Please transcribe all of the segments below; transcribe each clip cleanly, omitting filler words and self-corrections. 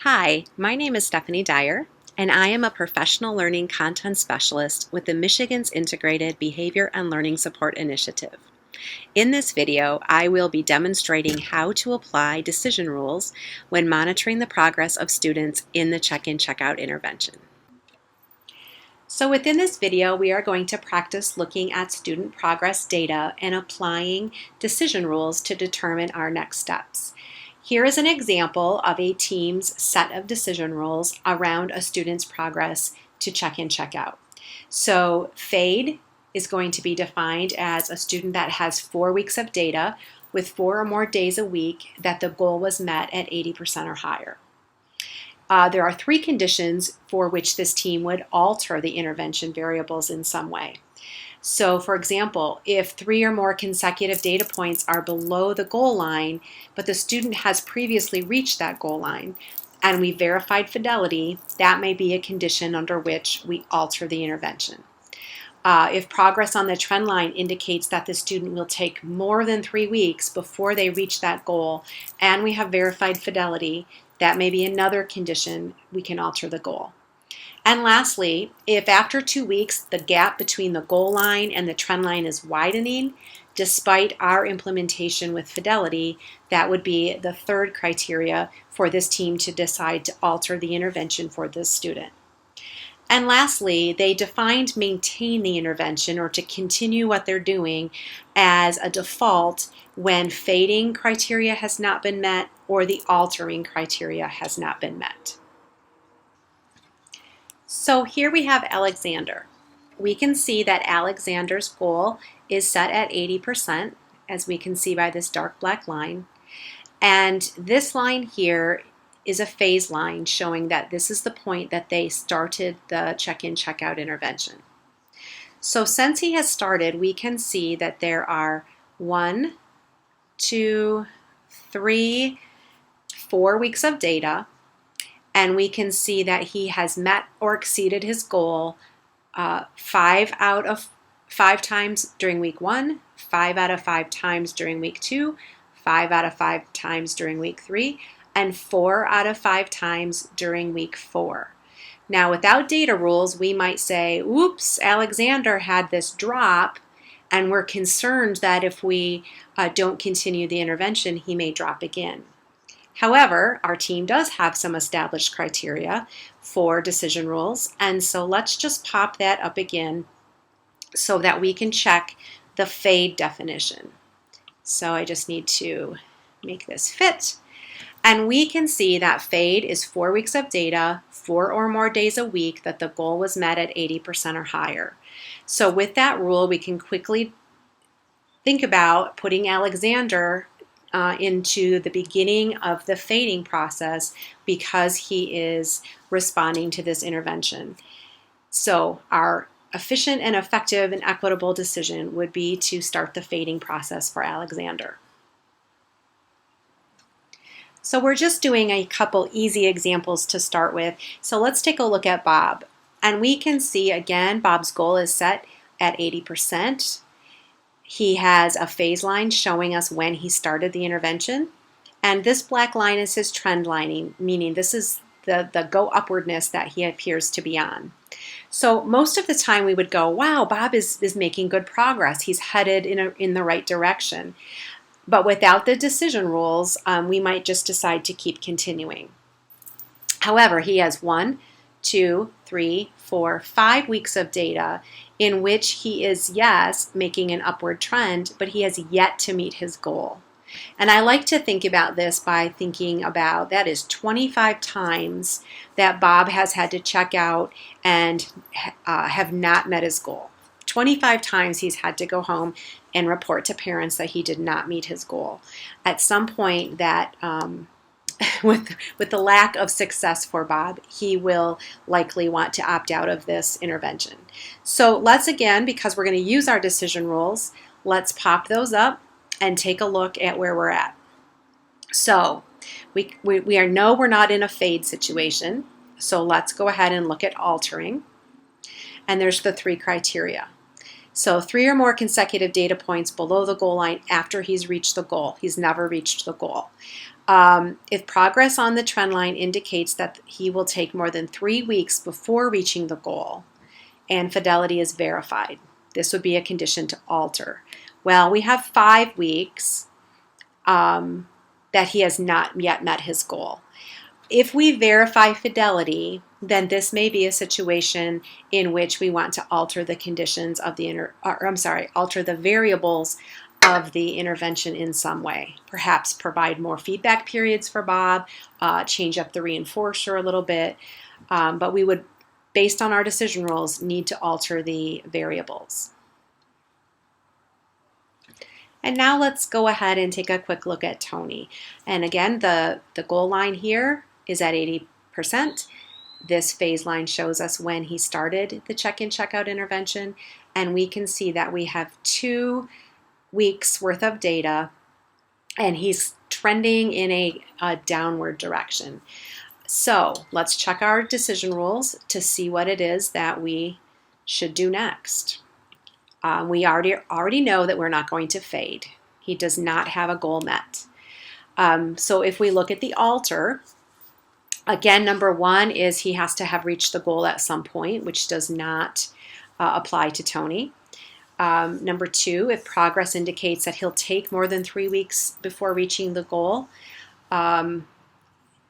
Hi, my name is Stephanie Dyer, and I am a professional learning content specialist with the Michigan's Integrated Behavior and Learning Support Initiative. In this video, I will be demonstrating how to apply decision rules when monitoring the progress of students in the check-in, check-out intervention. So within this video, we are going to practice looking at student progress data and applying decision rules to determine our next steps. Here is an example of a team's set of decision rules around a student's progress to check-in, check-out. So FADE is going to be defined as a student that has 4 weeks of data with 4 or more days a week that the goal was met at 80% or higher. There are 3 conditions for which this team would alter the intervention variables in some way. So for example, if 3 or more consecutive data points are below the goal line, but the student has previously reached that goal line, and we verified fidelity, that may be a condition under which we alter the intervention. If progress on the trend line indicates that the student will take more than 3 weeks before they reach that goal, and we have verified fidelity, that may be another condition we can alter the goal. And lastly, if after 2 weeks the gap between the goal line and the trend line is widening, despite our implementation with fidelity, that would be the 3rd criteria for this team to decide to alter the intervention for this student. And lastly, they defined maintain the intervention or to continue what they're doing as a default when fading criteria has not been met or the altering criteria has not been met. So here we have Alexander. We can see that Alexander's goal is set at 80%, as we can see by this dark black line. And this line here is a phase line showing that this is the point that they started the check-in, check-out intervention. So since he has started, we can see that there are 1, 2, 3, 4 weeks of data. And we can see that he has met or exceeded his goal 5 out of 5 times during week 1, 5 out of 5 times during week 2, 5 out of 5 times during week 3, and 4 out of 5 times during week 4. Now, without data rules, we might say, oops, Alexander had this drop, and we're concerned that if we don't continue the intervention, he may drop again. However, our team does have some established criteria for decision rules, and so let's just pop that up again so that we can check the FADE definition. So I just need to make this fit. And we can see that FADE is 4 weeks of data, 4 or more days a week that the goal was met at 80% or higher. So with that rule, we can quickly think about putting Alexander into the beginning of the fading process because he is responding to this intervention. So our efficient and effective and equitable decision would be to start the fading process for Alexander. So we're just doing a couple easy examples to start with. So let's take a look at Bob. And we can see again, Bob's goal is set at 80%. He has a phase line showing us when he started the intervention. And this black line is his trend lining, meaning this is the go upwardness that he appears to be on. So most of the time we would go, wow, Bob is making good progress. He's headed in the right direction. But without the decision rules, we might just decide to keep continuing. However, he has 1, 2, 3, 4, 5 weeks of data in which he is, yes, making an upward trend, but he has yet to meet his goal. And I like to think about this by thinking about that is 25 times that Bob has had to check out and have not met his goal. 25 times he's had to go home and report to parents that he did not meet his goal. At some point that with the lack of success for Bob, he will likely want to opt out of this intervention. So let's again, because we're going to use our decision rules, let's pop those up and take a look at where we're at. So we know we're not in a fade situation, so let's go ahead and look at altering. And there's the 3 criteria. So 3 or more consecutive data points below the goal line after he's reached the goal. He's never reached the goal. If progress on the trend line indicates that he will take more than 3 weeks before reaching the goal and fidelity is verified, this would be a condition to alter. Well, we have 5 weeks that he has not yet met his goal. If we verify fidelity, then this may be a situation in which we want to alter the conditions of the alter the variables of the intervention in some way. Perhaps provide more feedback periods for Bob, change up the reinforcer a little bit, but we would, based on our decision rules, need to alter the variables. And now let's go ahead and take a quick look at Tony. And again, the goal line here is at 80%. This phase line shows us when he started the check-in, check-out intervention, and we can see that we have 2 weeks worth of data, and he's trending in a downward direction. So let's check our decision rules to see what it is that we should do next. We already know that we're not going to fade. He does not have a goal met. So if we look at the alter, again, number 1 is he has to have reached the goal at some point, which does not apply to Tony. Number 2, if progress indicates that he'll take more than 3 weeks before reaching the goal,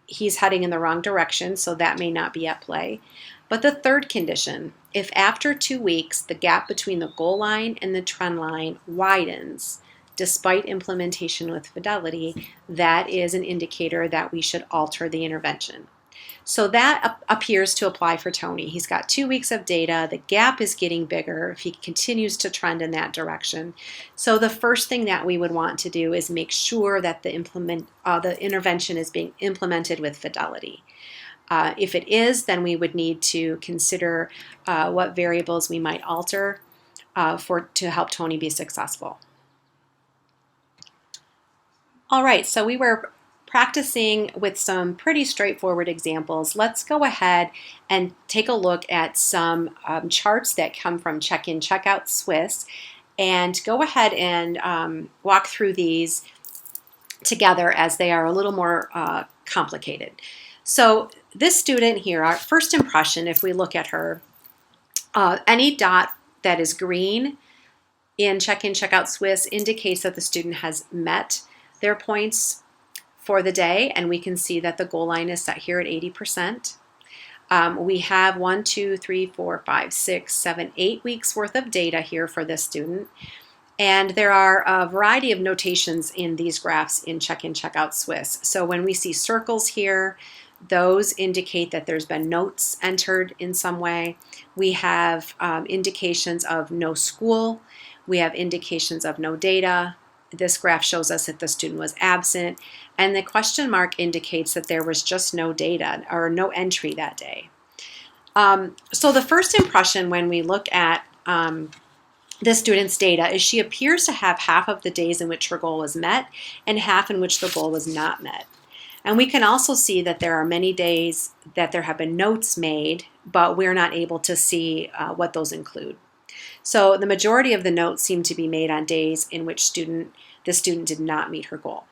he's heading in the wrong direction, so that may not be at play. But the third condition, if after 2 weeks the gap between the goal line and the trend line widens despite implementation with fidelity, that is an indicator that we should alter the intervention. So that appears to apply for Tony. He's got 2 weeks of data. The gap is getting bigger if he continues to trend in that direction. So the first thing that we would want to do is make sure that the intervention is being implemented with fidelity. If it is, then we would need to consider what variables we might alter to help Tony be successful. All right, so we were practicing with some pretty straightforward examples. Let's go ahead and take a look at some charts that come from Check-in, Check-out Swiss, and go ahead and walk through these together as they are a little more complicated. So this student here, our first impression, if we look at her, any dot that is green in Check-in, Check-out Swiss indicates that the student has met their points for the day, and we can see that the goal line is set here at 80%. We have 1, 2, 3, 4, 5, 6, 7, 8 weeks worth of data here for this student. And there are a variety of notations in these graphs in Check-in, Check-out Swiss. So when we see circles here, those indicate that there's been notes entered in some way. We have indications of no school. We have indications of no data. This graph shows us that the student was absent, and the question mark indicates that there was just no data or no entry that day. So the first impression when we look at this student's data is she appears to have half of the days in which her goal was met and half in which the goal was not met. And we can also see that there are many days that there have been notes made, but we're not able to see what those include. So the majority of the notes seem to be made on days in which the student did not meet her goal.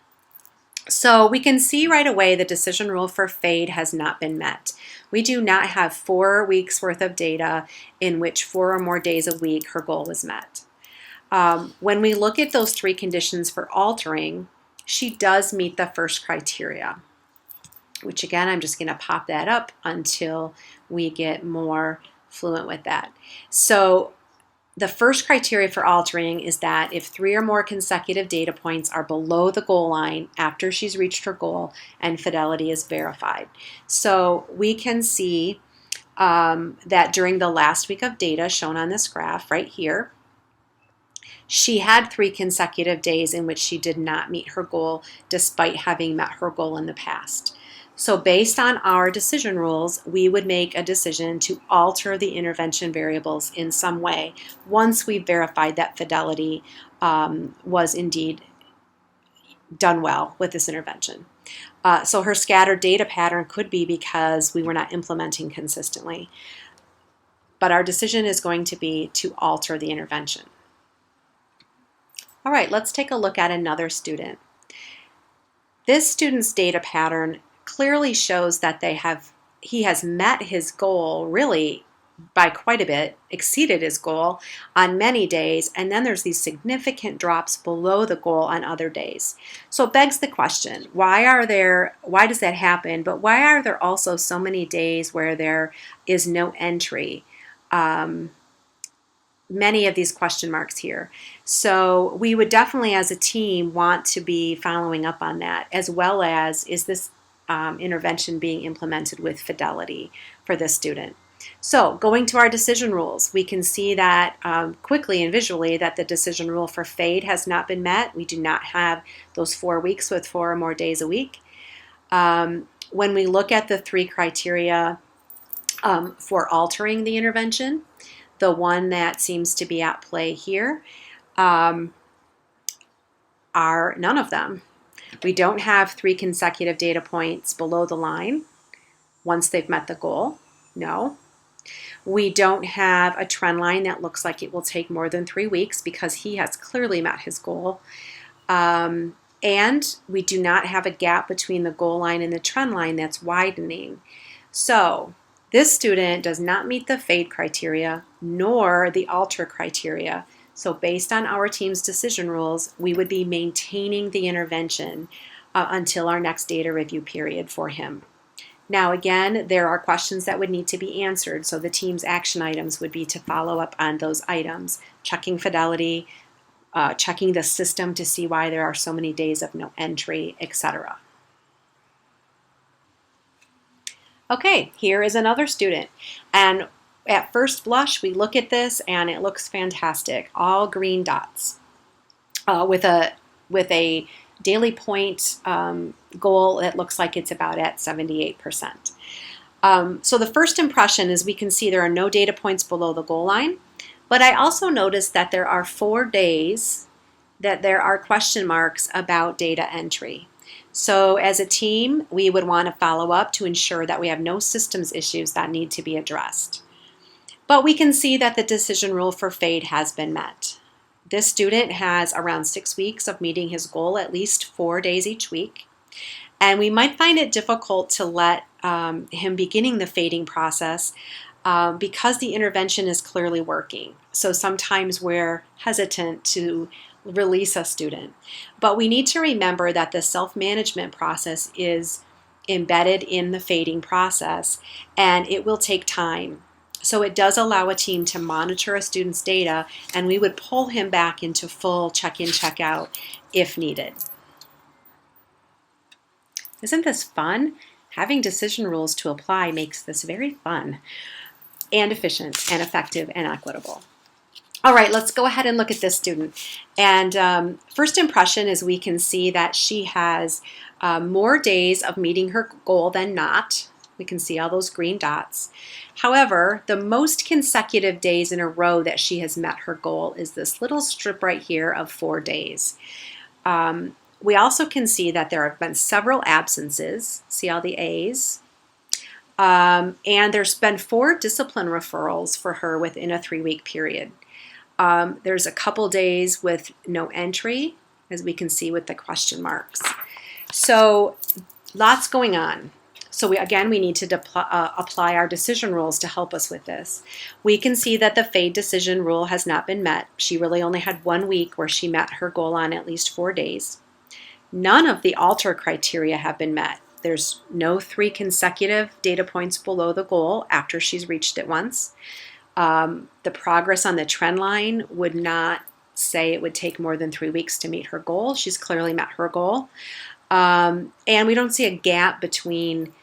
So we can see right away the decision rule for fade has not been met. We do not have 4 weeks worth of data in which 4 or more days a week her goal was met. When we look at those 3 conditions for altering, she does meet the first criteria, which again, I'm just going to pop that up until we get more fluent with that. So the first criteria for altering is that if 3 or more consecutive data points are below the goal line after she's reached her goal and fidelity is verified. So we can see that during the last week of data shown on this graph right here, she had 3 consecutive days in which she did not meet her goal despite having met her goal in the past. So based on our decision rules, we would make a decision to alter the intervention variables in some way once we've verified that fidelity was indeed done well with this intervention. So her scattered data pattern could be because we were not implementing consistently. But our decision is going to be to alter the intervention. All right, let's take a look at another student. This student's data pattern clearly shows that he has met his goal really by quite a bit, exceeded his goal on many days, and then there's these significant drops below the goal on other days. So it begs the question, why does that happen, but why are there also so many days where there is no entry? Many of these question marks here. So we would definitely as a team want to be following up on that, as well as is this intervention being implemented with fidelity for this student. So going to our decision rules, we can see that quickly and visually that the decision rule for FADE has not been met. We do not have those 4 weeks with 4 or more days a week. When we look at the 3 criteria for altering the intervention, the one that seems to be at play here are none of them. We don't have 3 consecutive data points below the line once they've met the goal. No. We don't have a trend line that looks like it will take more than 3 weeks because he has clearly met his goal. And we do not have a gap between the goal line and the trend line that's widening. So this student does not meet the FADE criteria nor the alter criteria. So based on our team's decision rules, we would be maintaining the intervention until our next data review period for him. Now again, there are questions that would need to be answered, so the team's action items would be to follow up on those items, checking fidelity, checking the system to see why there are so many days of no entry, etc. Okay, here is another student, and at first blush we look at this and it looks fantastic, all green dots with a daily point goal that looks like it's about at 78%. So the first impression is we can see there are no data points below the goal line, but I also noticed that there are 4 days that there are question marks about data entry. So as a team, we would want to follow up to ensure that we have no systems issues that need to be addressed. But we can see that the decision rule for FADE has been met. This student has around 6 weeks of meeting his goal, at least 4 days each week. And we might find it difficult to let him beginning the fading process because the intervention is clearly working. So sometimes we're hesitant to release a student. But we need to remember that the self-management process is embedded in the fading process, and it will take time. So it does allow a team to monitor a student's data, and we would pull him back into full check-in, check-out if needed. Isn't this fun? Having decision rules to apply makes this very fun and efficient and effective and equitable. All right, let's go ahead and look at this student. And first impression is we can see that she has more days of meeting her goal than not. We can see all those green dots. However, the most consecutive days in a row that she has met her goal is this little strip right here of 4 days. We also can see that there have been several absences. See all the A's? And there's been 4 discipline referrals for her within a 3-week period. There's a couple days with no entry, as we can see with the question marks. So lots going on. So we need to apply our decision rules to help us with this. We can see that the FADE decision rule has not been met. She really only had 1 week where she met her goal on at least 4 days. None of the alter criteria have been met. There's no 3 consecutive data points below the goal after she's reached it once. The progress on the trend line would not say it would take more than 3 weeks to meet her goal. She's clearly met her goal. And we don't see a gap between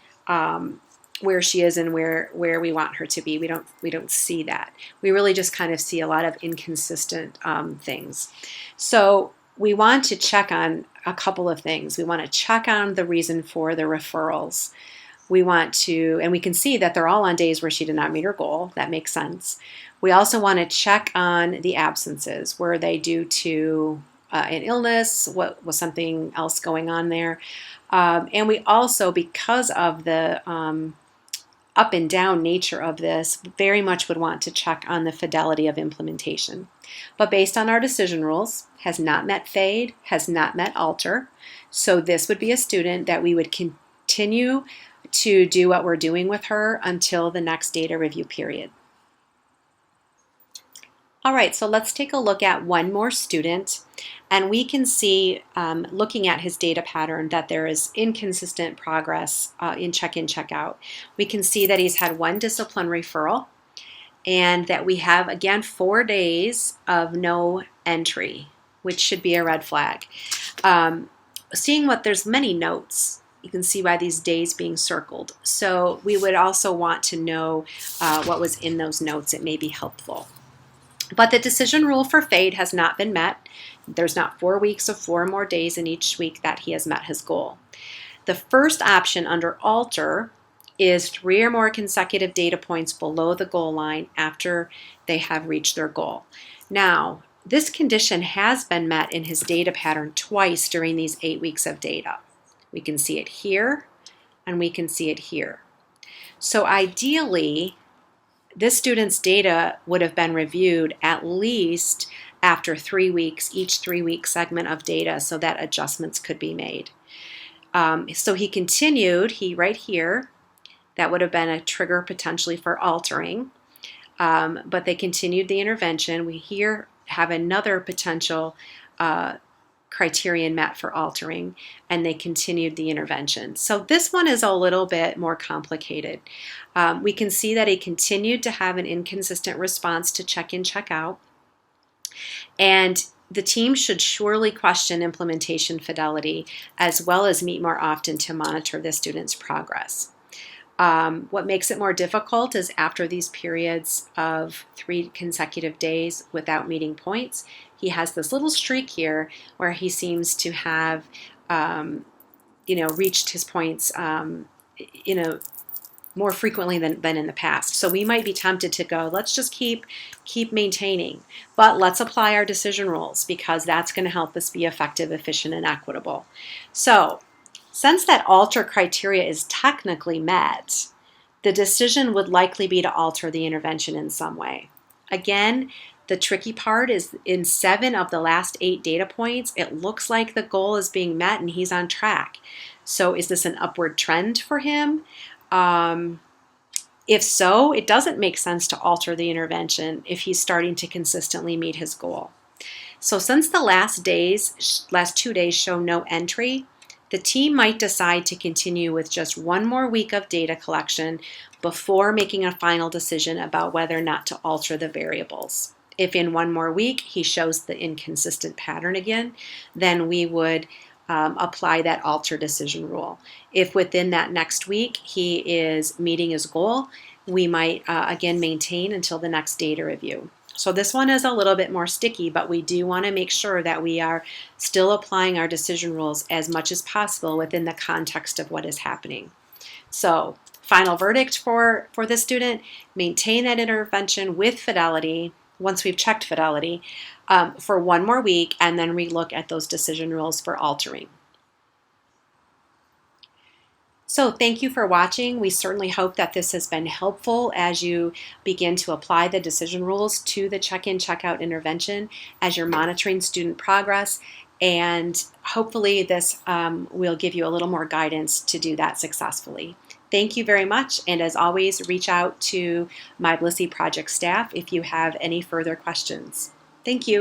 where she is and where we want her to be. We don't see that. We really just kind of see a lot of inconsistent things. So we want to check on a couple of things. We want to check on the reason for the referrals. We want to, and we can see that they're all on days where she did not meet her goal. That makes sense. We also want to check on the absences. Were they due to an illness? What was something else going on there? And we also, because of the up and down nature of this, very much would want to check on the fidelity of implementation. But based on our decision rules, has not met fade, has not met alter. So this would be a student that we would continue to do what we're doing with her until the next data review period. All right, so let's take a look at one more student, and we can see, looking at his data pattern, that there is inconsistent progress in check-in, check-out. We can see that he's had one discipline referral, and that we have, again, 4 days of no entry, which should be a red flag. Seeing what there's many notes, you can see by these days being circled. So we would also want to know what was in those notes. It may be helpful. But the decision rule for fade has not been met. There's not 4 weeks of 4 more days in each week that he has met his goal. The first option under alter is 3 or more consecutive data points below the goal line after they have reached their goal. Now, this condition has been met in his data pattern twice during these 8 weeks of data. We can see it here, and we can see it here. So ideally, this student's data would have been reviewed at least after 3 weeks, each 3-week segment of data, so that adjustments could be made. So he continued, right here, that would have been a trigger potentially for altering, but they continued the intervention. We here have another potential criterion met for altering, and they continued the intervention. So this one is a little bit more complicated. We can see that he continued to have an inconsistent response to check-in, check-out, and the team should surely question implementation fidelity as well as meet more often to monitor the student's progress. What makes it more difficult is after these periods of 3 consecutive days without meeting points, he has this little streak here where he seems to have, reached his points, more frequently than in the past. So we might be tempted to go, let's just keep maintaining, but let's apply our decision rules, because that's going to help us be effective, efficient, and equitable. So since that alter criteria is technically met, the decision would likely be to alter the intervention in some way. Again, the tricky part is in 7 of the last 8 data points, it looks like the goal is being met and he's on track. So is this an upward trend for him? If so, it doesn't make sense to alter the intervention if he's starting to consistently meet his goal. So since the last 2 days show no entry, the team might decide to continue with just 1 more week of data collection before making a final decision about whether or not to alter the variables. If in 1 more week he shows the inconsistent pattern again, then we would apply that alter decision rule. If within that next week he is meeting his goal, we might again maintain until the next data review. So this one is a little bit more sticky, but we do want to make sure that we are still applying our decision rules as much as possible within the context of what is happening. So final verdict for this student: maintain that intervention with fidelity once we've checked fidelity for 1 more week, and then relook at those decision rules for altering. So thank you for watching. We certainly hope that this has been helpful as you begin to apply the decision rules to the check-in, check-out intervention as you're monitoring student progress, and hopefully this will give you a little more guidance to do that successfully. Thank you very much, and as always, reach out to my Blissey project staff if you have any further questions. Thank you.